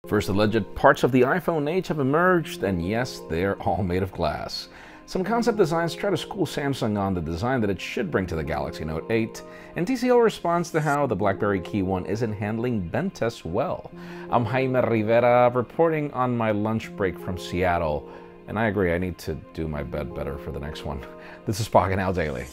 First alleged parts of the iPhone 8 have emerged, and yes, they're all made of glass. Some concept designs try to school Samsung on the design that it should bring to the Galaxy Note 8, and TCL responds to how the BlackBerry Keyone isn't handling bend tests well. I'm Jaime Rivera, reporting on my lunch break from Seattle, and I agree, I need to do my bed better for the next one. This is Pocketnow Daily.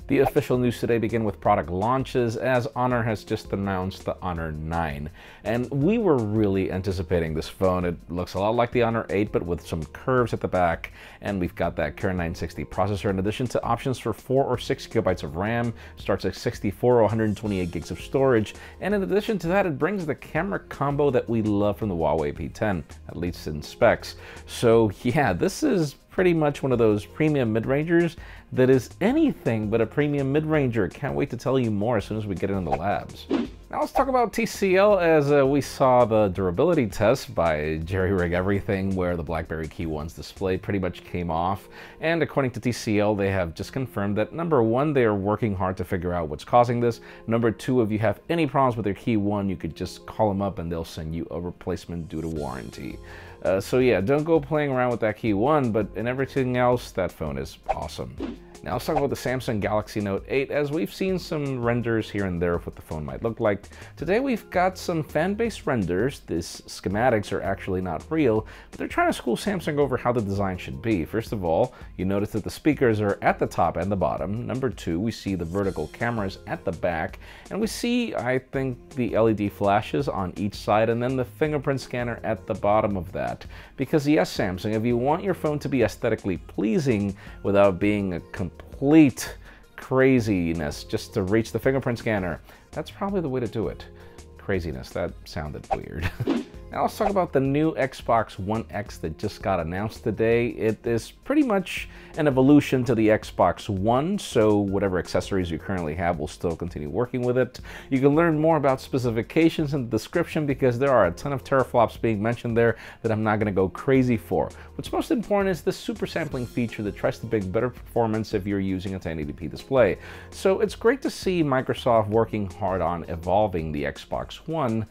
The official news today begin with product launches, as Honor has just announced the Honor 9. And we were really anticipating this phone. It looks a lot like the Honor 8, but with some curves at the back. And we've got that Kirin 960 processor, in addition to options for 4 or 6 gigabytes of RAM, starts at 64 or 128 gigs of storage. And in addition to that, it brings the camera combo that we love from the Huawei P10, at least in specs. So yeah, this is pretty much one of those premium mid-rangers that is anything but a premium mid-ranger. Can't wait to tell you more as soon as we get it in the labs. Now let's talk about TCL, as we saw the durability test by Jerry Rig Everything, where the BlackBerry Keyone's display pretty much came off. And according to TCL, they have just confirmed that number one, they are working hard to figure out what's causing this. Number two, if you have any problems with your Keyone, you could just call them up and they'll send you a replacement due to warranty. So yeah, don't go playing around with that Keyone, but in everything else, that phone is awesome. Now let's talk about the Samsung Galaxy Note 8, as we've seen some renders here and there of what the phone might look like. Today we've got some fan-based renders. These schematics are actually not real, but they're trying to school Samsung over how the design should be. First of all, you notice that the speakers are at the top and the bottom. Number two, we see the vertical cameras at the back, and we see, I think, the LED flashes on each side, and then the fingerprint scanner at the bottom of that. Because yes, Samsung, if you want your phone to be aesthetically pleasing without being a complete craziness just to reach the fingerprint scanner, that's probably the way to do it. Craziness, that sounded weird. Now let's talk about the new Xbox One X that just got announced today. It is pretty much an evolution to the Xbox One, so whatever accessories you currently have will still continue working with it. You can learn more about specifications in the description, because there are a ton of teraflops being mentioned there that I'm not going to go crazy for. What's most important is the super sampling feature that tries to bring better performance if you're using a 1080p display. So it's great to see Microsoft working hard on evolving the Xbox One.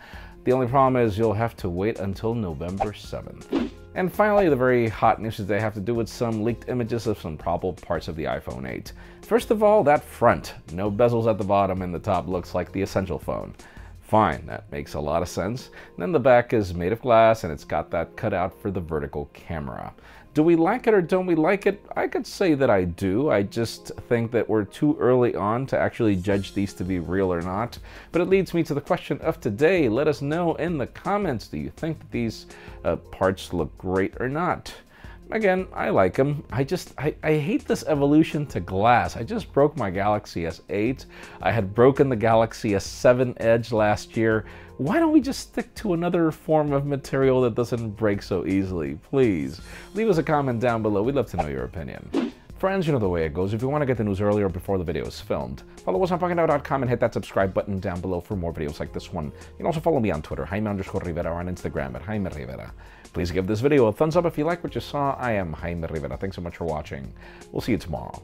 The only problem is you'll have to wait until November 7th. And finally, the very hot news today have to do with some leaked images of some probable parts of the iPhone 8. First of all, that front. No bezels at the bottom, and the top looks like the Essential phone. Fine, that makes a lot of sense. And then the back is made of glass, and it's got that cutout for the vertical camera. Do we like it or don't we like it? I could say that I do. I just think that we're too early on to actually judge these to be real or not. But it leads me to the question of today. Let us know in the comments, do you think that these parts look great or not? Again, I like them. I hate this evolution to glass. I just broke my Galaxy S8. I had broken the Galaxy S7 Edge last year. Why don't we just stick to another form of material that doesn't break so easily? Please, leave us a comment down below. We'd love to know your opinion. Friends, you know the way it goes. If you want to get the news earlier before the video is filmed, follow us on Pocketnow.com and hit that subscribe button down below for more videos like this one. You can also follow me on Twitter, Jaime_Rivera, or on Instagram at Jaime Rivera. Please give this video a thumbs up if you like what you saw. I am Jaime Rivera. Thanks so much for watching. We'll see you tomorrow.